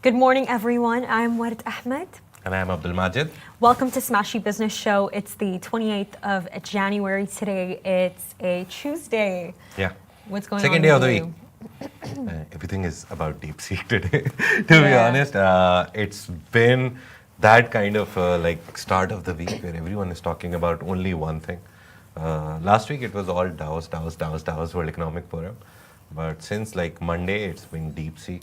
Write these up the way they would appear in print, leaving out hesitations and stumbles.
Good morning, everyone. I'm Warid Ahmed. And I'm Abdul Majid. Welcome to Smashi Business Show. It's the 28th of January today. It's a Tuesday. Yeah. What's going Second on day of with the you? week. Everything is about Deepseek today. To be honest, it's been that kind of start of the week where everyone is talking about only one thing. Last week it was all Davos World Economic Forum. But since like Monday, it's been Deepseek.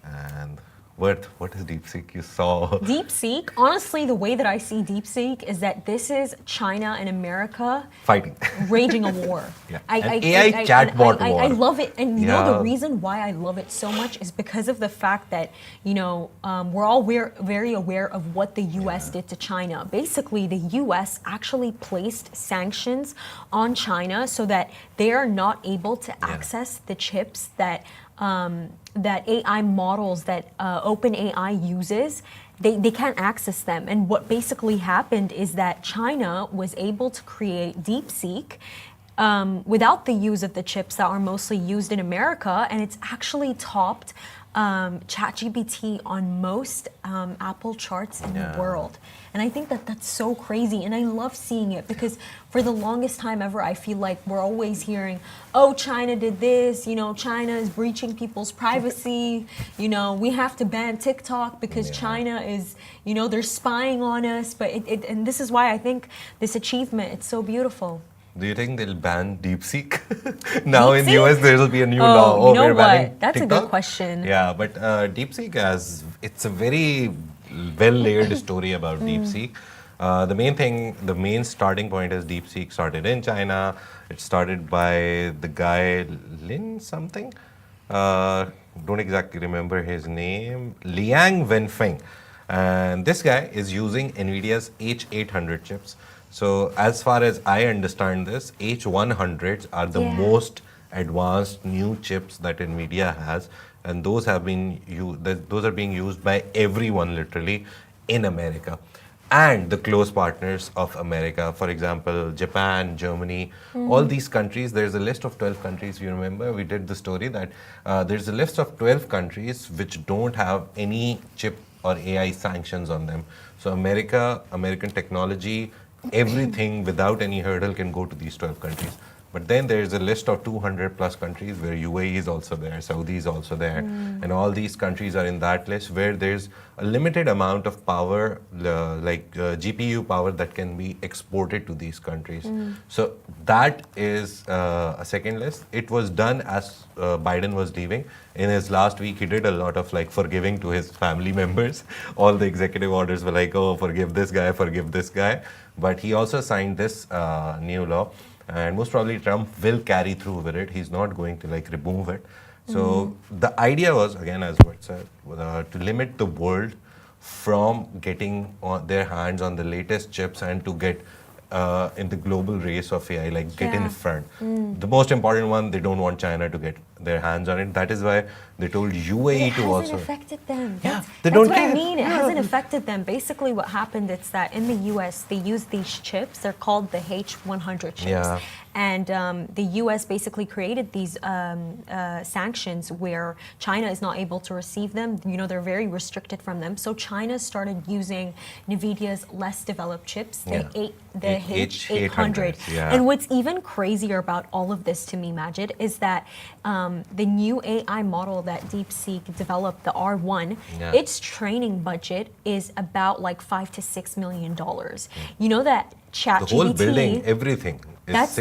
And what is Deepseek? You saw Deepseek, honestly, the way that I see Deepseek is that this is China and America fighting, raging a war. Yeah. AI chatbot war. I love it, and you know the reason why I love it so much is because of the fact that we're all very aware of what the U.S. did to China. Basically, the U.S. actually placed sanctions on China so that they are not able to access the chips that that AI models that OpenAI uses. They can't access them. And what basically happened is that China was able to create Deepseek without the use of the chips that are mostly used in America, and it's actually topped ChatGPT on most Apple charts in the world. And I think that that's so crazy, and I love seeing it because for the longest time ever, I feel like we're always hearing, oh, China did this, China is breaching people's privacy, we have to ban TikTok because China is, they're spying on us. But and this is why I think this achievement, it's so beautiful. Do you think they'll ban Deepseek? Now in the US there will be a new law. Oh, you know we're banning what? That's TikTok? a good question. Yeah, but Deepseek it's a very well-layered story about Deepseek. The main starting point is Deepseek started in China. It started by the guy Lin something. Don't exactly remember his name. Liang Wenfeng. And this guy is using NVIDIA's H800 chips. So as far as I understand this, H100s are the most advanced new chips that NVIDIA has, and those are being used by everyone literally in America. And the close partners of America, for example, Japan, Germany, all these countries, there's a list of 12 countries, you remember, we did the story that there's a list of 12 countries which don't have any chip or AI sanctions on them. So American technology, everything without any hurdle can go to these 12 countries. But then there's a list of 200 plus countries where UAE is also there, Saudi is also there, and all these countries are in that list where there's a limited amount of power, GPU power that can be exported to these countries. So that is a second list. It was done as Biden was leaving. In his last week, he did a lot of forgiving to his family members. All the executive orders were like, oh, forgive this guy, forgive this guy. But he also signed this new law. And most probably Trump will carry through with it. He's not going to remove it. So the idea was, again, as what said, to limit the world from getting their hands on the latest chips and to get in the global race of AI, get in front. The most important one, they don't want China to get their hands on it. That is why they told UAE to also. It hasn't affected them. Yeah, that's what I mean. It hasn't affected them. Basically, what happened is that in the US, they use these chips. They're called the H100 chips. Yeah. And the US basically created these sanctions where China is not able to receive them. They're very restricted from them. So China started using NVIDIA's less developed chips, the H800. And what's even crazier about all of this to me, Majid, is that the new AI model that Deepseek developed, the R1, its training budget is about $5 to $6 million. You know that ChatGPT, the whole building, everything. That's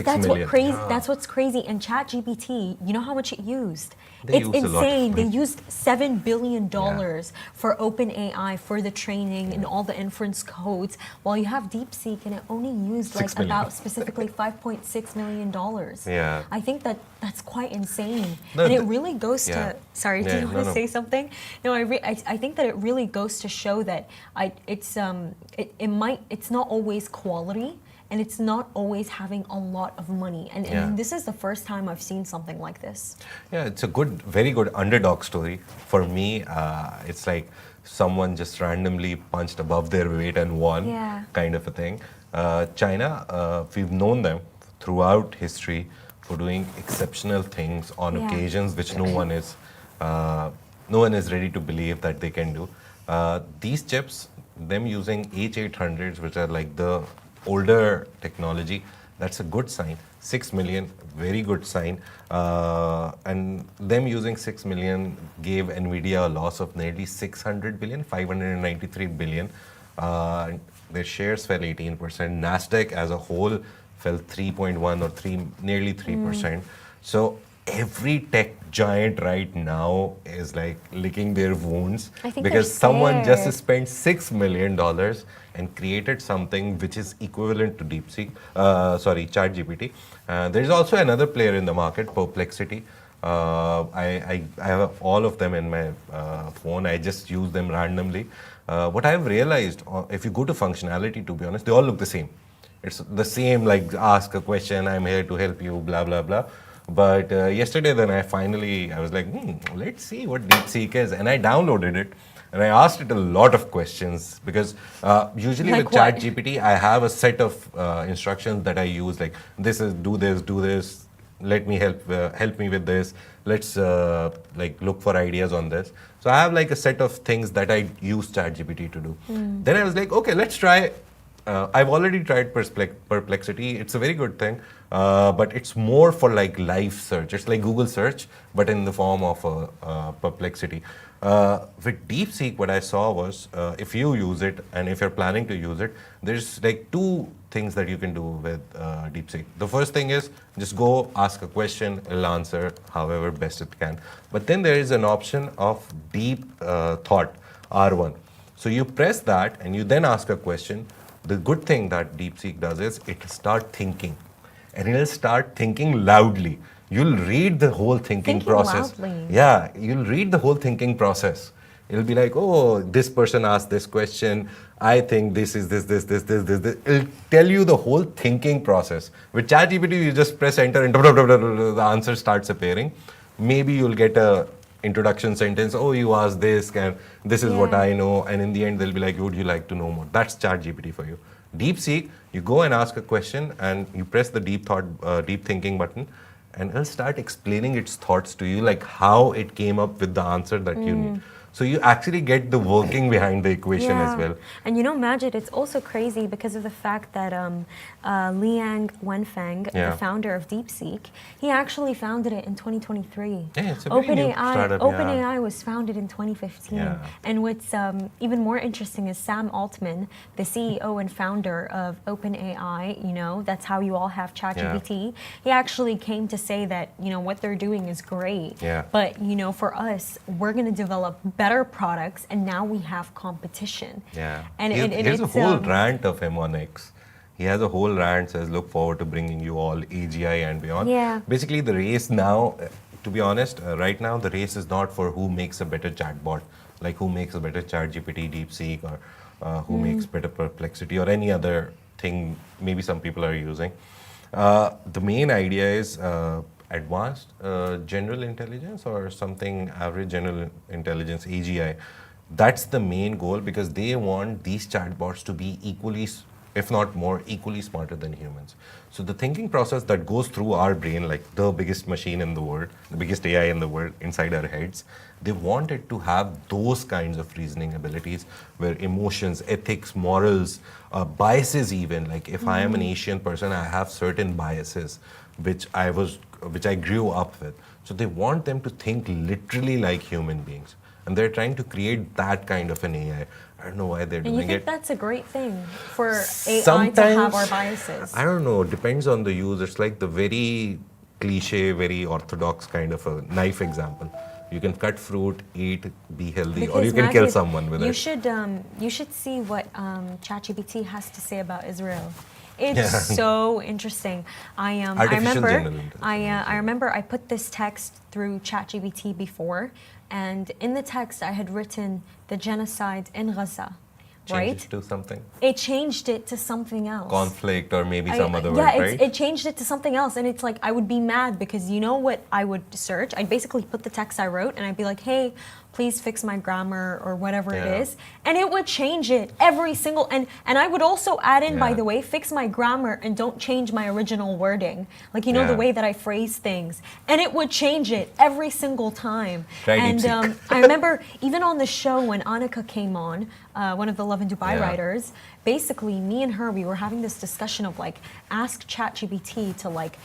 what's crazy. And ChatGPT, you know how much it used? It's insane. They used $7 billion for OpenAI for the training and all the inference codes, while you have DeepSeek and it only used about specifically $5.6 million. Yeah. I think that's quite insane. And it really goes to. Sorry, do you want to say something? No, I think that it really goes to show that it's not always quality. And it's not always having a lot of money. And this is the first time I've seen something like this. Yeah, it's a very good underdog story. For me, it's like someone just randomly punched above their weight and won, kind of a thing. China, we've known them throughout history for doing exceptional things on occasions which no one is no one is ready to believe that they can do. These chips, them using H800s, which are like the older technology, that's a good sign. 6 million, very good sign. And them using 6 million gave NVIDIA a loss of nearly 600 billion, 593 billion. Their shares fell 18%. Nasdaq as a whole fell 3.1 or 3, nearly 3%. So every tech giant right now is like licking their wounds I think because they're someone just scared. spent $6 million and created something which is equivalent to DeepSeek, ChatGPT. There's also another player in the market, Perplexity. I have all of them in my phone. I just use them randomly. What I've realized, if you go to functionality, to be honest, they all look the same. It's the same, like ask a question, I'm here to help you, blah, blah, blah. But yesterday, then I was like, let's see what DeepSeek is. And I downloaded it and I asked it a lot of questions because usually Like with what? ChatGPT, I have a set of instructions that I use, like this is do this, let me help me with this, let's like look for ideas on this. So I have like a set of things that I use ChatGPT to do. Then I was like, okay, let's try. I've already tried Perplexity. It's a very good thing, but it's more for like live search. It's like Google search, but in the form of Perplexity. With DeepSeek, what I saw was if you use it and if you're planning to use it, there's like two things that you can do with DeepSeek. The first thing is just go ask a question, it'll answer however best it can. But then there is an option of deep thought, R1. So you press that and you then ask a question. The good thing that DeepSeek does is it'll start thinking, and it'll start thinking loudly. You'll read the whole thinking process. Loudly. Yeah, you'll read the whole thinking process. It'll be like, oh, this person asked this question. I think this is this. It'll tell you the whole thinking process. With ChatGPT, you just press enter and the answer starts appearing. Maybe you'll get a introduction sentence, oh, you asked this, and this is what I know, and in the end they'll be like, would you like to know more? That's ChatGPT for you. DeepSeek, you go and ask a question and you press the deep thinking button, and it'll start explaining its thoughts to you, like how it came up with the answer that you need. So you actually get the working behind the equation as well. And you know, Majid, it's also crazy because of the fact that Liang Wenfeng, Yeah. the founder of DeepSeek, he actually founded it in 2023. Yeah, it's a very new startup, OpenAI was founded in 2015. Yeah. And what's even more interesting is Sam Altman, the CEO and founder of OpenAI, you know, that's how you all have ChatGPT. He actually came to say that, you know, what they're doing is great. Yeah. But, you know, for us, we're going to develop better products, and now we have competition. Yeah. And Here's a it's, whole rant of him on X. He has a whole rant, says, look forward to bringing you all AGI and beyond. Yeah. Basically, the race now, to be honest, right now, the race is not for who makes a better chatbot, like who makes a better ChatGPT, DeepSeek, or who makes better Perplexity, or any other thing maybe some people are using. The main idea is advanced general intelligence or something average general intelligence, AGI. That's the main goal because they want these chatbots to be equally, if not more, equally smarter than humans. So the thinking process that goes through our brain, like the biggest machine in the world, the biggest AI in the world, inside our heads, they want it to have those kinds of reasoning abilities where emotions, ethics, morals, biases even, like if I am an Asian person, I have certain biases which I grew up with. So they want them to think literally like human beings. And they're trying to create that kind of an AI. I don't know why they're and doing you think it. that's a great thing for AI Sometimes, to have our biases? I don't know, depends on the use. It's like the very cliche, very orthodox kind of a knife example. You can cut fruit, eat, be healthy, or you can kill Majid, someone with it. You should see what ChatGPT has to say about Israel. It's so interesting. I Artificial general intelligence. I remember I put this text through ChatGPT before, and in the text I had written the genocide in Gaza, right? Change it to something. It changed it to something else. Conflict or maybe some other word, Yeah, right? it changed it to something else, and it's like I would be mad because you know what I would search? I'd basically put the text I wrote, and I'd be like, "Hey, please fix my grammar or whatever Yeah. it is. And it would change it every single, and I would also add in, by Yeah. the way, fix my grammar and don't change my original wording. Like, you know, the Yeah. way that I phrase things. And it would change it every single time. Try And Deepseek. I remember even on the show when Annika came on, one of the Love in Dubai Yeah. writers, basically me and her, we were having this discussion of like, ask ChatGPT to like,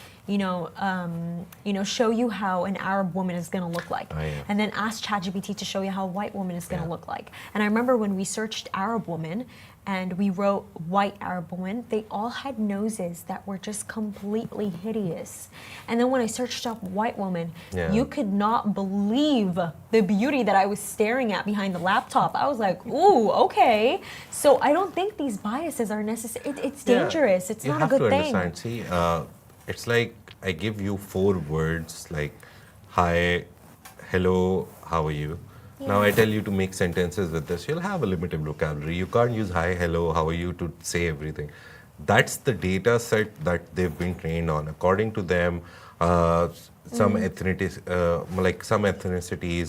show you how an Arab woman is going to look like. Oh, yeah. And then ask ChatGPT to show you how a white woman is going to Yeah. look like. And I remember when we searched Arab woman and we wrote white Arab woman, they all had noses that were just completely hideous. And then when I searched up white woman, Yeah. you could not believe the beauty that I was staring at behind the laptop. I was like, ooh, okay. So I don't think these biases are necessary. It's Yeah. dangerous. It's You not a have good to thing. understand. See, it's like I give you 4 words like hi, hello, how are you? Now I tell you to make sentences with this. You'll have a limited vocabulary. You can't use hi, hello, how are you to say everything. That's the data set that they've been trained on. According to them, some ethnicities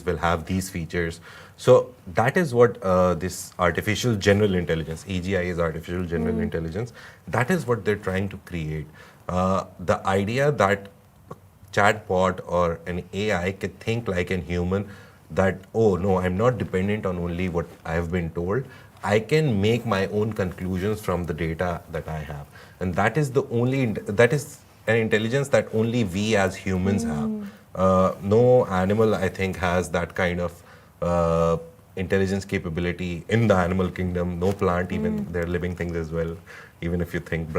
will have these features. So that is what this artificial general intelligence, AGI is artificial general intelligence, that is what they're trying to create. The idea that chatbot or an AI can think like a human, that, oh no, I'm not dependent on only what I've been told. I can make my own conclusions from the data that I have. And that is that is an intelligence that only we as humans have. No animal, I think, has that kind of intelligence capability in the animal kingdom. No plant, even, they're living things as well. Even if you think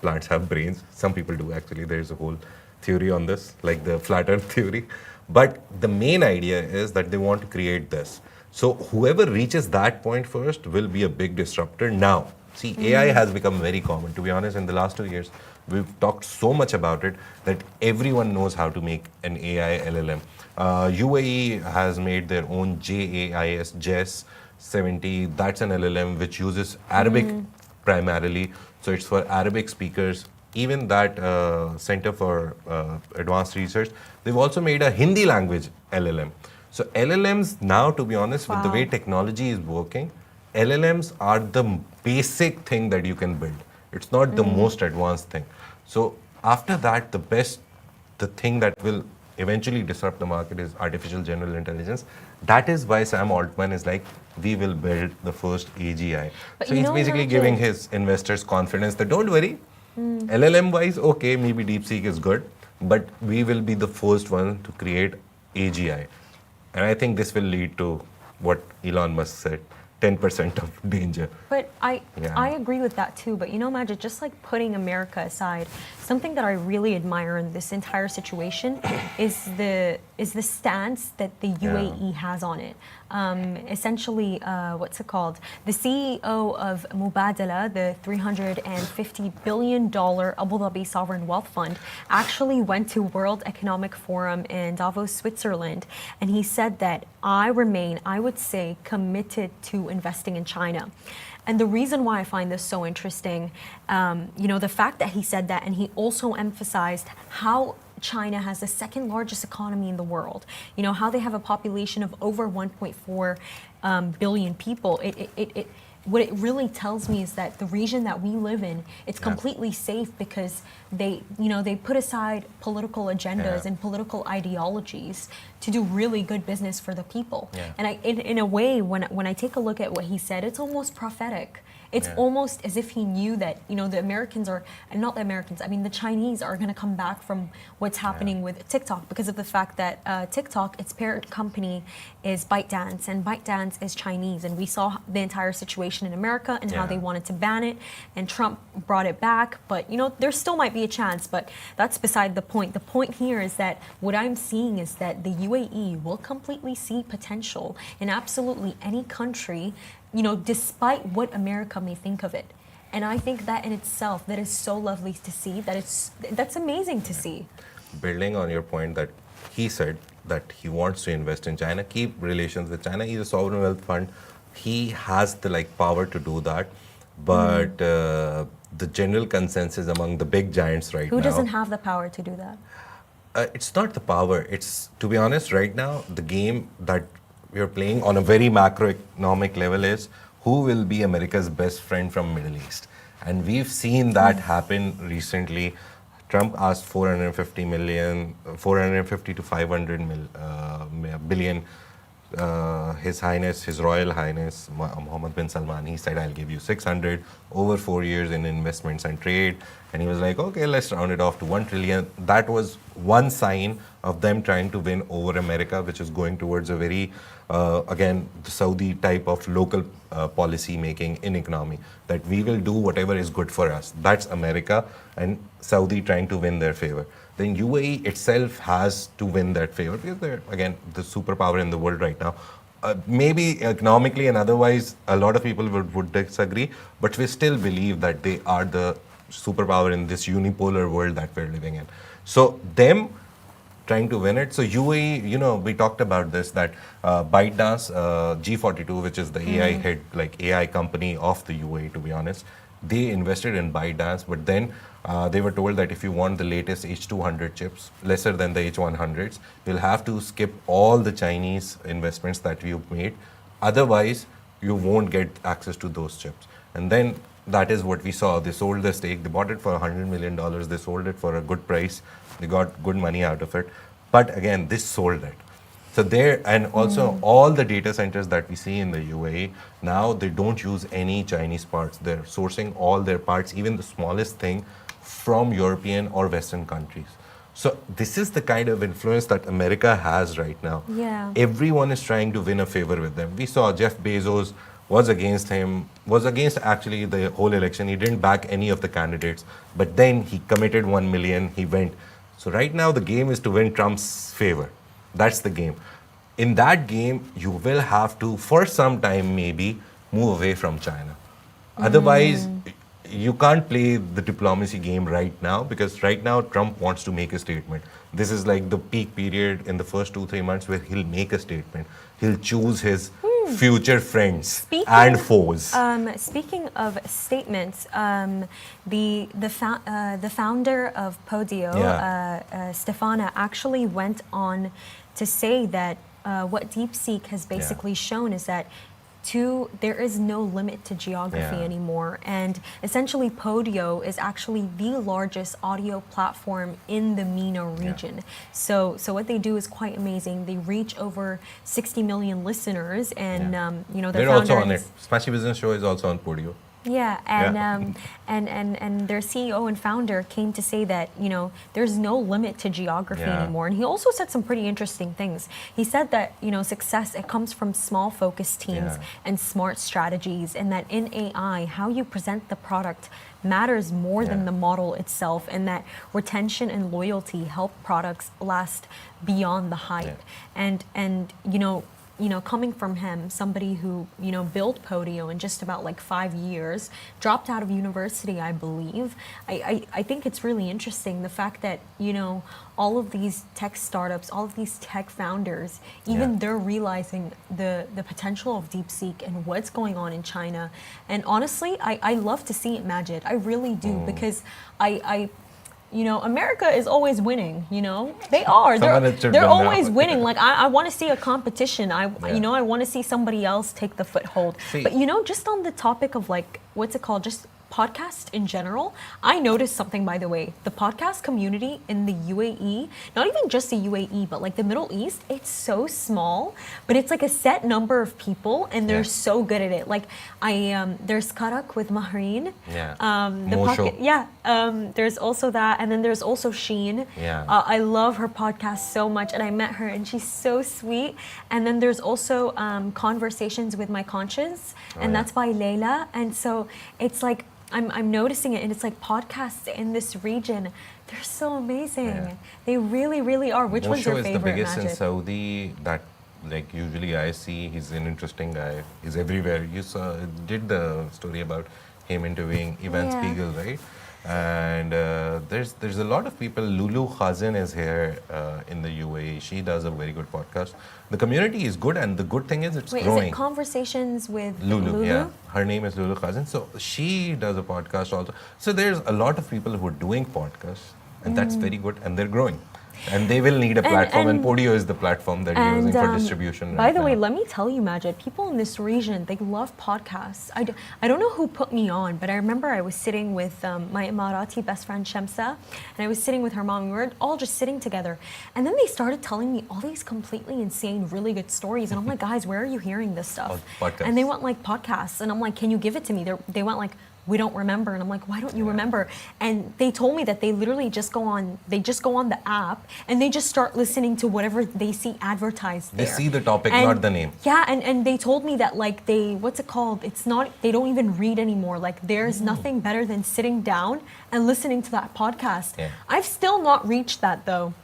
plants have brains, some people do actually. There's a whole theory on this, like the flat earth theory. But the main idea is that they want to create this. So whoever reaches that point first will be a big disruptor. Now, see, AI has become very common. To be honest, in the last 2 years, we've talked so much about it that everyone knows how to make an AI LLM. UAE has made their own JES 70. That's an LLM which uses Arabic primarily. So it's for Arabic speakers. Even that Center for Advanced Research, they've also made a Hindi language LLM. So LLMs now, to be honest, with the way technology is working, LLMs are the basic thing that you can build. It's not the most advanced thing. So after that, the thing that will eventually disrupt the market is artificial general intelligence. That is why Sam Altman is like, we will build the first AGI. But So you he's know, basically Rajat, giving his investors confidence that don't worry, LLM wise, okay, maybe Deepseek is good, but we will be the first one to create AGI. And I think this will lead to what Elon Musk said, 10% of danger. But I Yeah. agree with that too. But you know, Majid, just like putting America aside, something that I really admire in this entire situation is the stance that the UAE has on it. Essentially, what's it called? The CEO of Mubadala, the $350 billion Abu Dhabi Sovereign Wealth Fund, actually went to World Economic Forum in Davos, Switzerland, and he said that I would say, committed to investing in China. And the reason why I find this so interesting, the fact that he said that, and he also emphasized how China has the second largest economy in the world. You know, how they have a population of over 1.4 billion people. What it really tells me is that the region that we live in, it's completely safe because they put aside political agendas and political ideologies to do really good business for the people. Yeah. And in a way, when I take a look at what he said, it's almost prophetic. It's almost as if he knew that, the Americans are, and not the Americans, I mean the Chinese are going to come back from what's happening with TikTok because of the fact that TikTok, its parent company is ByteDance, and ByteDance is Chinese. And we saw the entire situation in America and how they wanted to ban it, and Trump brought it back. But, there still might be a chance, but that's beside the point. The point here is that what I'm seeing is that the UAE will completely see potential in absolutely any country, despite what America may think of it. And I think that in itself, that is so lovely to see, that's amazing to see. Building on your point that he said that he wants to invest in China, keep relations with China. He's a sovereign wealth fund. He has the power to do that. But the general consensus among the big giants right now. Who doesn't have the power to do that? It's not the power. It's, to be honest, right now, the game that we're playing on a very macroeconomic level is who will be America's best friend from Middle East. And we've seen that happen recently. Trump asked 450 to 500 billion. His Highness, His Royal Highness, Mohammed bin Salman, he said, I'll give you 600 over 4 years in investments and trade. And he was like, okay, let's round it off to 1 trillion. That was one sign of them trying to win over America, which is going towards a very, again, the Saudi type of local policy making in economy, that we will do whatever is good for us. That's America and Saudi trying to win their favor. Then UAE itself has to win that favor because they're, again, the superpower in the world right now. Maybe economically and otherwise, a lot of people would disagree, but we still believe that they are the superpower in this unipolar world that we're living in. So them trying to win it. So UAE, we talked about this, that ByteDance, G42, which is the AI head, like AI company of the UAE, to be honest, they invested in ByteDance, but then they were told that if you want the latest H200 chips, lesser than the H100s, you'll have to skip all the Chinese investments that you've made. Otherwise, you won't get access to those chips. And then that is what we saw. They sold the stake. They bought it for $100 million. They sold it for a good price. They got good money out of it. But again, this sold it. So there, and also all the data centers that we see in the UAE, now they don't use any Chinese parts. They're sourcing all their parts, even the smallest thing, from European or Western countries. So this is the kind of influence that America has right now. Yeah. Everyone is trying to win a favor with them. We saw Jeff Bezos was against him, was against actually the whole election. He didn't back any of the candidates, but then he committed 1 million, he went. So right now the game is to win Trump's favor. That's the game. In that game, you will have to, for some time maybe, move away from China. Otherwise, you can't play the diplomacy game right now, because right now Trump wants to make a statement. This is like the peak period in the first 2-3 months where he'll make a statement. He'll choose his future friends and foes. Speaking of statements, the founder of Podio, Stefana, actually went on to say that what Deepseek has basically shown is that there is no limit to geography anymore. And essentially Podio is actually the largest audio platform in the MENA region. So what they do is quite amazing. They reach over 60 million listeners, and they're also on it. Smashi Business Show is also on Podio. Yeah, and their CEO and founder came to say that, there's no limit to geography anymore. And he also said some pretty interesting things. He said that, success, it comes from small focused teams and smart strategies, and that in AI, how you present the product matters more than the model itself, and that retention and loyalty help products last beyond the hype. And coming from him, somebody who, built Podio in just about like 5 years, dropped out of university, I believe. I think it's really interesting, the fact that, all of these tech startups, all of these tech founders, even they're realizing the potential of Deepseek and what's going on in China. And honestly, I love to see it, Majid. I really do, because America is always winning, They are. They're always winning. Like, I want to see a competition. I want to see somebody else take the foothold. But, just on the topic of, like, what's it called? Just podcast in general, I noticed something, by the way. The podcast community in the UAE, not even just the UAE, but like the Middle East, it's so small, but it's like a set number of people, and they're so good at it. Like, there's Karak with Mahreen. There's also that, and then there's also Sheen. I love her podcast so much, and I met her, and she's so sweet. And then there's also Conversations with My Conscience, and that's by Layla. And so it's like, I'm noticing it, and it's like podcasts in this region, they're so amazing. They really, really are. Which one's your favorite, is the biggest Majid? in Saudi that, like, usually I see. He's an interesting guy. He's everywhere. You did the story about him interviewing Ivan Spiegel, right? And there's a lot of people. Lulu Khazin is here in the UAE. She does a very good podcast. The community is good, and the good thing is it's growing. Is it Conversations with Lulu? Yeah, her name is Lulu Khazin. So she does a podcast also. So there's a lot of people who are doing podcasts, and that's very good, and they're growing. And they will need a platform, and and- Podio is the platform they're using for distribution. By right the way, now. let me tell you, Majid, people in this region, they love podcasts. I don't know who put me on, but I remember I was sitting with my Emirati best friend, Shamsa, and I was sitting with her mom, and we were all just sitting together. And then they started telling me all these completely insane, really good stories. And I'm like, guys, where are you hearing this stuff? Podcasts. And they went like, podcasts. And I'm like, can you give it to me? They went like, we don't remember. And I'm like, why don't you remember? And they told me that they literally just go on the app and they just start listening to whatever they see advertised They there. see the topic, And- not the name. Yeah, and they told me that like what's it called? It's not, they don't even read anymore. Like there's nothing better than sitting down and listening to that podcast. Yeah. I've still not reached that though.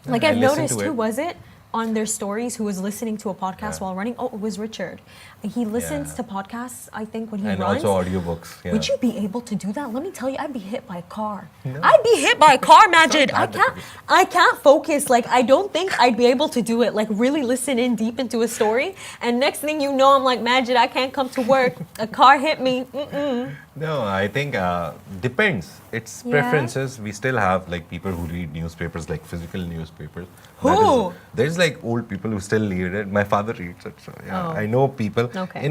Like I I've listened noticed, to who it. was it? On their stories, who was listening to a podcast Yeah. while running. Oh, it was Richard. He listens Yeah. to podcasts, I think, when he And runs. also audiobooks. Yeah. Would you be able to do that? Let me tell you, I'd be hit by a car. I'd be hit by a car, Majid. not that I can't focus. Like I don't think I'd be able to do it. Like really listen in deep into a story. And next thing you know, I'm like, Majid, I can't come to work. A car hit me. Mm-mm. No, I think depends. It's Yeah. preferences. We still have like people who read newspapers, like physical newspapers. Who? There's like old people who still read it. My father reads it, so yeah, Oh. I know people. Okay.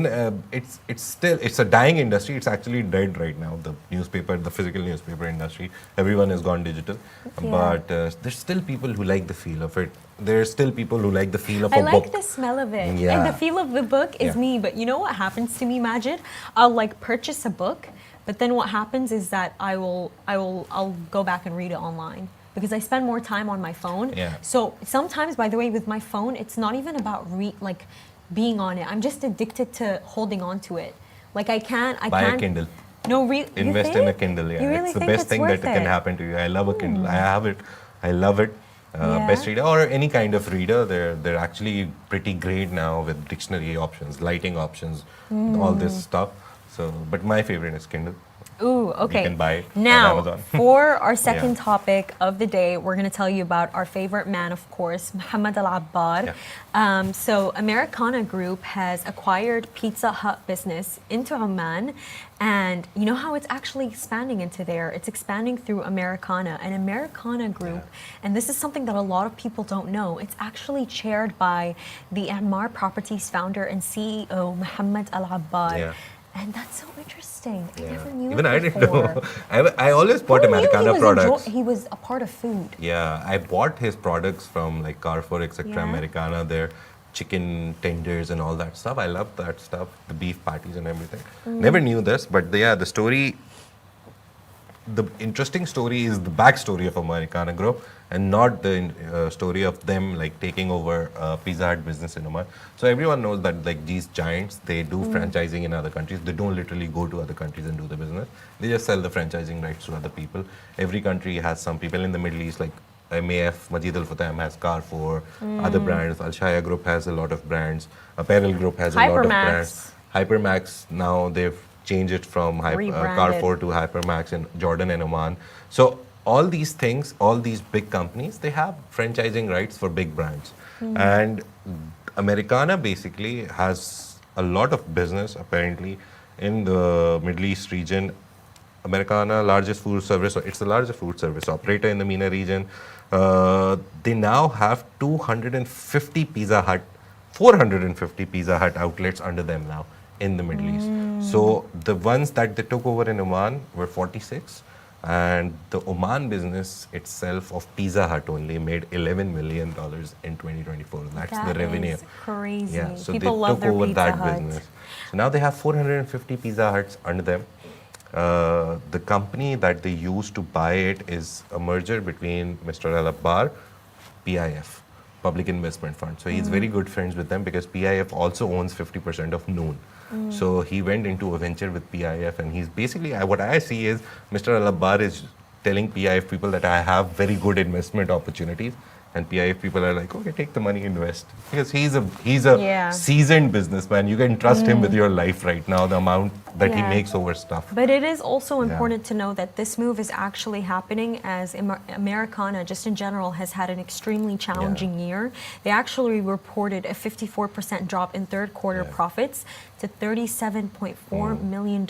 It's a dying industry. It's actually dead right now. The newspaper, the physical newspaper industry. Everyone has gone digital, Yeah. but there's still people who like the feel of it. There's still people who like the feel of I a like book. the smell of it. Yeah. And the feel of the book is Yeah. me. But you know what happens to me, Majid? I'll like purchase a book, but then what happens is that I'll go back and read it online because I spend more time on my phone. Yeah. So sometimes, by the way, with my phone, it's not even about being on it. I'm just addicted to holding on to it. Like I can't. Buy a Kindle. No, Invest in a Kindle. Yeah, You really it's the think best it's thing that worth can it? happen to you. I love a Kindle. I have it. I love it. Yeah. Best reader or any kind of reader. They're actually pretty great now with dictionary options, lighting options, all this stuff. So, but my favorite is Kindle. Ooh, okay. You can buy it on now, Amazon. for our second Yeah. topic of the day, we're going to tell you about our favorite man, of course, Mohammed Al-Abbad. Yeah. So, Americana Group has acquired Pizza Hut business into Oman, and you know how it's actually expanding into there? It's expanding through Americana, and Americana Group, and this is something that a lot of people don't know. It's actually chaired by the Ammar Properties founder and CEO, Mohammed Al-Abbad. Yeah. And that's so interesting. I Yeah. never knew Even it I didn't before. know. I always bought Who knew Americana products. He was a part of food. Yeah, I bought his products from like Carrefour, etc. Yeah. Americana, their chicken tenders and all that stuff. I love that stuff, the beef patties and everything. Never knew this, but the story, the interesting story is the backstory of Americana Group and not the story of them like taking over Pizza Hut business in Oman. So everyone knows that like these giants, they do franchising in other countries. They don't literally go to other countries and do the business. They just sell the franchising rights to other people. Every country has some people in the Middle East, like MAF, Majid Al Futtaim has Carrefour, other brands. Al Shaya Group has a lot of brands. Apparel Group has a lot of Hypermax. brands. Hypermax, now they've changed it from Rebranded. Carrefour to Hypermax in Jordan and Oman. So all these things, all these big companies, they have franchising rights for big brands. And Americana basically has a lot of business apparently in the Middle East region. Americana, largest food service, it's the largest food service operator in the MENA region. They now have 250 Pizza Hut, 450 Pizza Hut outlets under them now in the Middle East. So the ones that they took over in Oman were 46. And the Oman business itself of Pizza Hut only made $11 million in 2024. That's That the revenue. is crazy. Yeah, so People they love took their over Pizza that Hut. business. So now they have 450 Pizza Huts under them. The company that they used to buy it is a merger between Mr. Al-Abbar, PIF, Public Investment Fund. So he's very good friends with them because PIF also owns 50% of Noon. So he went into a venture with PIF, and he's basically, what I see is Mr. Al-Abbar is telling PIF people that I have very good investment opportunities. And PIF people are like, okay, take the money, invest. Because he's a Yeah. seasoned businessman. You can trust him with your life right now, the amount that he Yeah. makes over stuff. But it is also Yeah. important to know that this move is actually happening as Americana, just in general, has had an extremely challenging year. They actually reported a 54% drop in third quarter Yeah. profits to $37.4 million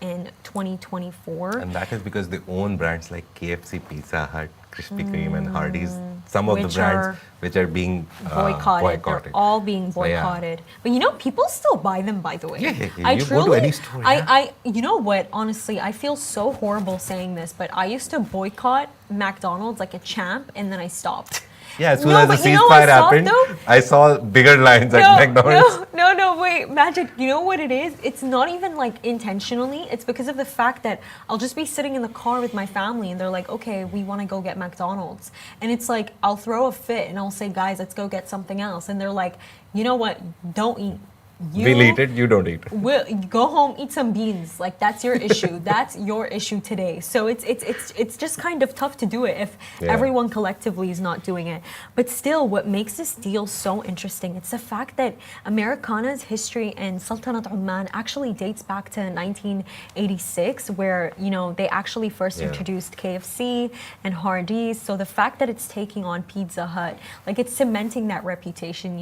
in 2024. And that is because they own brands like KFC, Pizza Hut, Krispy Kreme, and Hardee's. some of the Which brands are which are being boycotted. They're all being So, yeah. boycotted. But you know, people still buy them, by the way. Yeah. You go to any store, yeah. You know what? Honestly, I feel so horrible saying this, but I used to boycott McDonald's like a champ, and then I stopped. Yeah, as soon No, as the but you know ceasefire what stopped, happened, though? I saw bigger lines at McDonald's. No, wait, Magic, you know what it is? It's not even like intentionally. It's because of the fact that I'll just be sitting in the car with my family and they're like, okay, we want to go get McDonald's. And it's like, I'll throw a fit and I'll say, guys, let's go get something else. And they're like, you know what? Don't eat. We'll eat it, you don't eat. We'll go home, eat some beans. Like that's your issue. That's your issue today. So it's just kind of tough to do it if everyone collectively is not doing it. But still, what makes this deal so interesting, it's the fact that Americana's history in Sultanate Oman actually dates back to 1986, where they actually first introduced KFC and Hardee's. So the fact that it's taking on Pizza Hut, like it's cementing that reputation.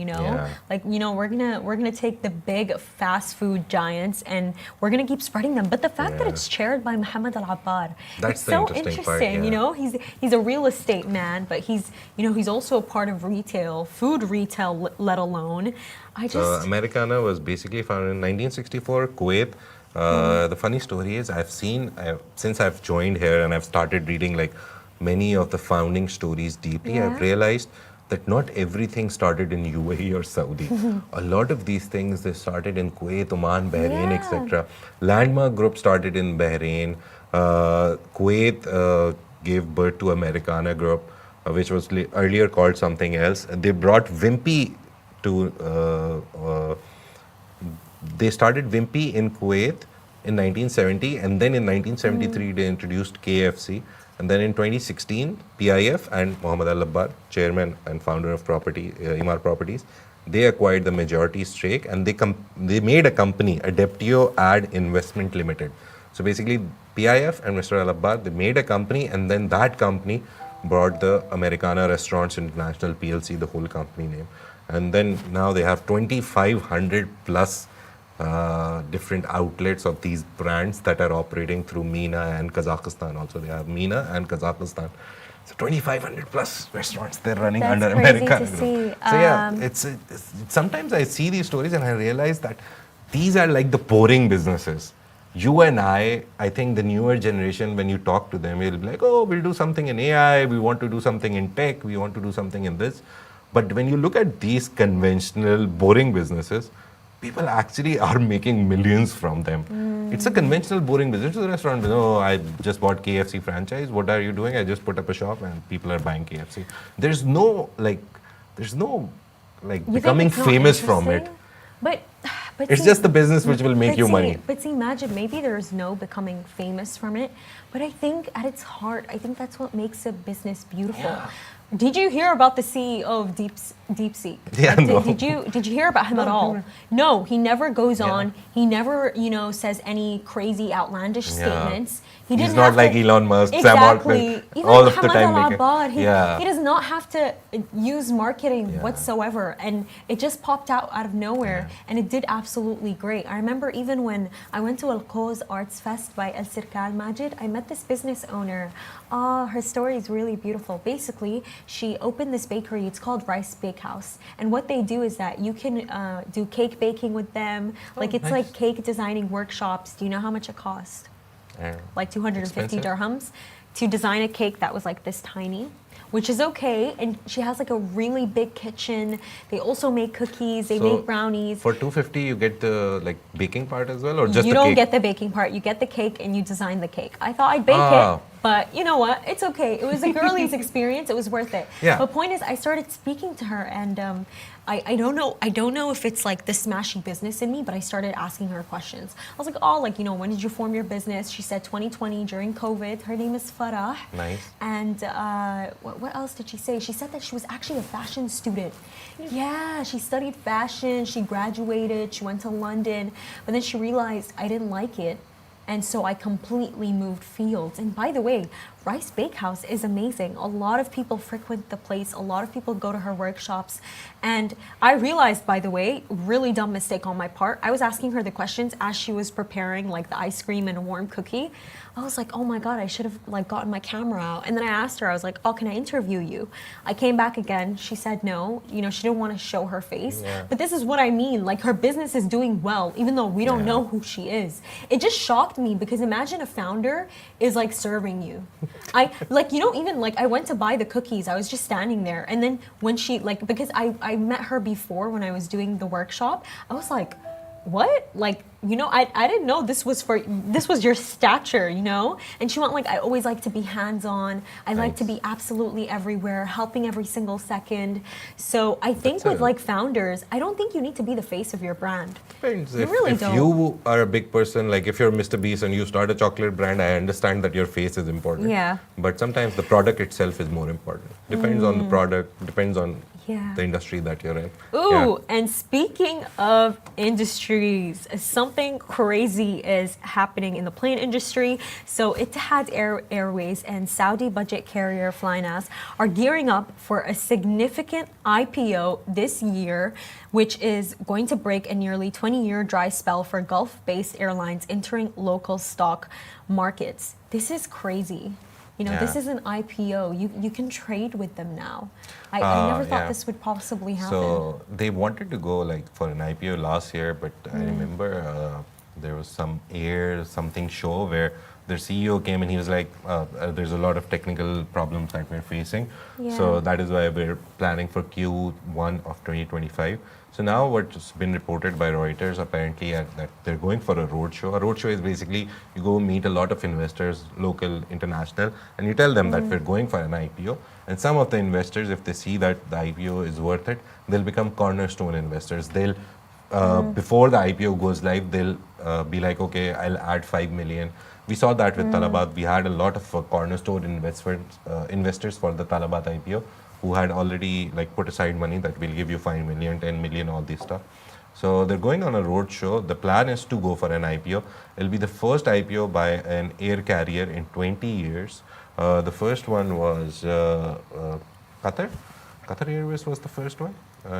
Like we're gonna take the big fast food giants and we're going to keep spreading them. But the fact that it's chaired by Mohammed Al-Abbad, that's it's the so interesting interesting. part, He's a real estate man, but he's also a part of retail, food retail, let alone. So Americana was basically founded in 1964, Kuwait. The funny story is since I've joined here and I've started reading like many of the founding stories deeply, I've realized that not everything started in UAE or Saudi. A lot of these things, they started in Kuwait, Oman, Bahrain, etc. Landmark Group started in Bahrain. Kuwait gave birth to Americana Group, which was earlier called something else. They brought Wimpy to... they started Wimpy in Kuwait in 1970, and then in 1973 they introduced KFC. And then in 2016, PIF and Mohammed Al-Abbad, chairman and founder of Emaar Properties, they acquired the majority stake and they made a company, Adeptio Ad Investment Limited. So basically, PIF and Mr. Al-Abbad, they made a company, and then that company brought the Americana Restaurants International PLC, the whole company name. And then now they have 2,500 plus different outlets of these brands that are operating through MENA and Kazakhstan. Also, they have MENA and Kazakhstan. So 2,500 plus restaurants they're running under Americana Group. So yeah, it's sometimes I see these stories and I realize that these are like the boring businesses. You and I think the newer generation, when you talk to them, you'll be like, oh, we'll do something in AI, we want to do something in tech, we want to do something in this. But when you look at these conventional, boring businesses, people actually are making millions from them. It's a conventional, boring business. It's a restaurant. I just bought KFC franchise. What are you doing? I just put up a shop and people are buying KFC. There's no becoming famous from it. But it's just the business which will make you money. But see, imagine maybe there's no becoming famous from it. But I think at its heart, I think that's what makes a business beautiful. Yeah. Did you hear about the CEO of Deepseek? Yeah, no. Did you hear about him at all? No, he never goes on. He never, says any crazy outlandish statements. He's not like Elon Musk, Sam Altman, Even all of the Mohammed time making. Al-Abbad, he does not have to use marketing whatsoever, and it just popped out of nowhere, and it did absolutely great. I remember even when I went to Al Quoz Arts Fest by El Sirkal Majid, I met this business owner. Her story is really beautiful. Basically, she opened this bakery. It's called Rice Bakehouse, and what they do is that you can do cake baking with them. Like cake designing workshops. Do you know how much it costs? Like 250 dirhams to design a cake that was like this tiny, which is okay. And she has like a really big kitchen. They also make cookies. They make brownies. For 250, you get the baking part as well, or just you the don't cake? Get the baking part. You get the cake and you design the cake. I thought I'd bake it, but you know what? It's okay. It was a girlie's experience. It was worth it. Yeah. But point is, I started speaking to her, and I don't know if it's like the Smashi Business in me, but I started asking her questions. I was like, when did you form your business? She said 2020 during COVID. Her name is Farah. Nice. And what else did she say? She said that she was actually a fashion student. Yeah, she studied fashion. She graduated. She went to London, but then she realized I didn't like it. And so I completely moved fields. And by the way, Rice Bakehouse is amazing. A lot of people frequent the place. A lot of people go to her workshops. And I realized, by the way, really dumb mistake on my part. I was asking her the questions as she was preparing like the ice cream and a warm cookie. I was like, oh my God, I should have like gotten my camera out. And then I asked her, I was like, oh, can I interview you? I came back again. She said no. You know, she didn't want to show her face. Yeah. But this is what I mean. Like her business is doing well, even though we don't know who she is. It just shocked me because imagine a founder is like serving you. I like, you know, even like I went to buy the cookies. I was just standing there. And then when she like, because I met her before when I was doing the workshop, I was like, what? Like, you know, I didn't know this was your stature, you know? And she went like, I always like to be hands-on. I like to be absolutely everywhere, helping every single second. So I think with like founders, I don't think you need to be the face of your brand. Depends. You really if don't. you are a big person, like if you're Mr. Beast and you start a chocolate brand, I understand that your face is important. Yeah. But sometimes the product itself is more important. Depends on the product, depends on the industry that you're in. Ooh, and speaking of industries, something crazy is happening in the plane industry. So Etihad Airways and Saudi budget carrier Flynas are gearing up for a significant IPO this year, which is going to break a nearly 20-year dry spell for Gulf-based airlines entering local stock markets. This is crazy. You know, this is an IPO. You can trade with them now. I never thought this would possibly happen. So they wanted to go like for an IPO last year, but I remember there was something show where their CEO came and he was like, there's a lot of technical problems that we're facing. So that is why we're planning for Q1 of 2025. So now what's been reported by Reuters apparently that they're going for a roadshow. A roadshow is basically you go meet a lot of investors, local, international, and you tell them that we're going for an IPO. And some of the investors, if they see that the IPO is worth it, they'll become cornerstone investors. They'll before the IPO goes live, they'll be like, okay, I'll add 5 million. We saw that with Talabat. We had a lot of cornerstone investors for the Talabat IPO who had already like put aside money that will give you 5 million, 10 million, all this stuff. So they're going on a road show. The plan is to go for an IPO. It'll be the first IPO by an air carrier in 20 years. The first one was Qatar. Qatar Airways was the first one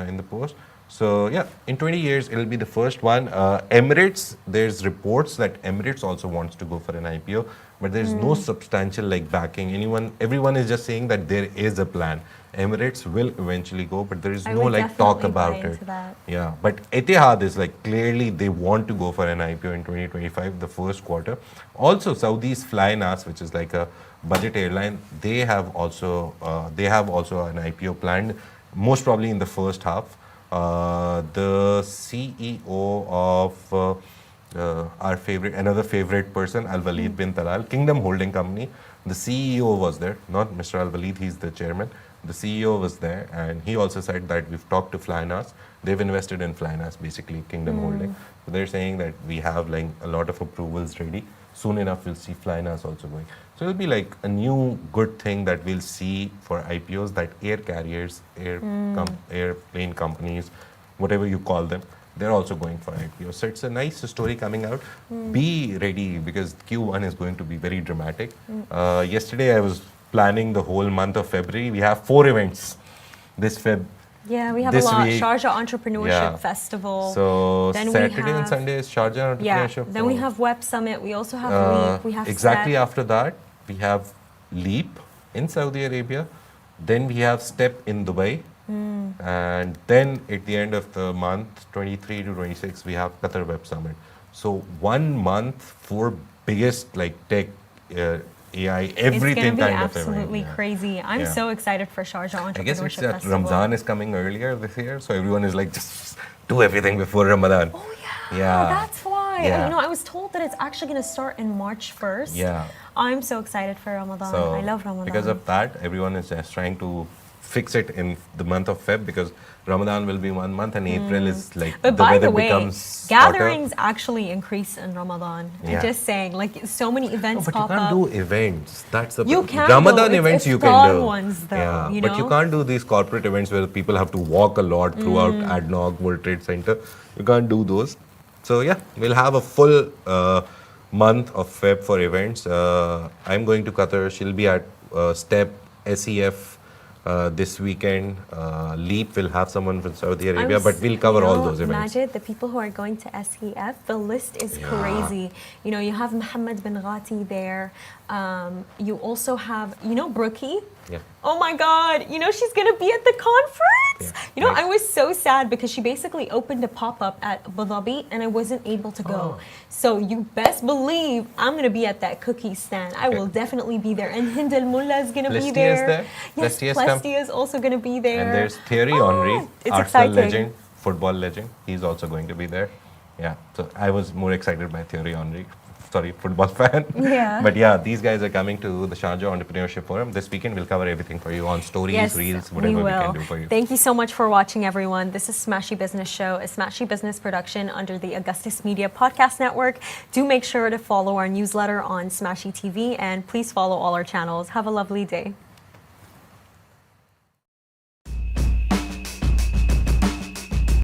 in the post. So yeah, in 20 years, it'll be the first one. Emirates, there's reports that Emirates also wants to go for an IPO, but there's no substantial like backing. Everyone is just saying that there is a plan. Emirates will eventually go, but there is no like talk about it. Yeah, but Etihad is like clearly they want to go for an IPO in 2025, the first quarter. Also, Saudi's Flynas, which is like a budget airline, they have also an IPO planned, most probably in the first half. The CEO of another favorite person, Al Walid bin Talal, Kingdom Holding Company, the CEO was there, not Mr. Al Walid, he's the chairman. The CEO was there, and he also said that we've talked to Flynas. They've invested in Flynas, basically, Kingdom Holding. So they're saying that we have like a lot of approvals ready. Soon enough, we'll see Flynas also going. So it'll be like a new good thing that we'll see for IPOs, that air carriers, airplane companies, whatever you call them, they're also going for IPOs. So it's a nice story coming out. Be ready because Q1 is going to be very dramatic. Yesterday, I was planning the whole month of February. We have 4 events this Feb. Yeah, we have a lot. Sharjah Entrepreneurship Festival. So then Saturday and Sunday is Sharjah Entrepreneurship. Then we have Web Summit. We also have Leap. We have exactly after that, we have Leap in Saudi Arabia. Then we have Step in Dubai. And then at the end of the month, 23 to 26, we have Qatar Web Summit. So 1 month, 4 biggest like tech, AI, everything kind of event. It's going to be absolutely crazy. I'm so excited for Sharjah Entrepreneurship I guess it's that Festival. Ramzan is coming earlier this year, so everyone is like, just do everything before Ramadan. Oh yeah, that's why. Yeah. You know, I was told that it's actually going to start in March 1st. Yeah. I'm so excited for Ramadan. I love Ramadan. Because of that, everyone is just trying to fix it in the month of Feb because Ramadan will be 1 month and April is like but the by weather the way, becomes gatherings hotter. actually increase in Ramadan. I'm just saying, like so many events but pop you can't up. do events. That's the You can Ramadan do. events It's you can do. ones though, you know? But you can't do these corporate events where people have to walk a lot throughout ADNOC, World Trade Center. You can't do those. So yeah, we'll have a full month of Feb for events. I'm going to Qatar. She'll be at STEP, SEF this weekend. Leap will have someone from Saudi Arabia, but we'll cover all those events. Majid, the people who are going to SEF, the list is crazy. You know, you have Mohammed bin Ghati there. You also have, you know, Brookie. Yeah. Oh my God, you know, she's going to be at the conference. Yeah. You know, I was so sad because she basically opened a pop-up at Abu Dhabi and I wasn't able to go. So you best believe I'm going to be at that cookie stand. I will definitely be there. And Hind al-Mulla is going to be there. Yes, Plestia is also going to be there. And there's Thierry Henry, it's Arsenal exciting. legend, football legend. He's also going to be there. Yeah, so I was more excited by Thierry Henry. Sorry, football fan. Yeah. But yeah, these guys are coming to the Sharjah Entrepreneurship Forum. This weekend we'll cover everything for you on stories, reels, whatever we can do for you. Thank you so much for watching, everyone. This is Smashi Business Show, a Smashi Business production under the Augustus Media Podcast Network. Do make sure to follow our newsletter on Smashi TV and please follow all our channels. Have a lovely day.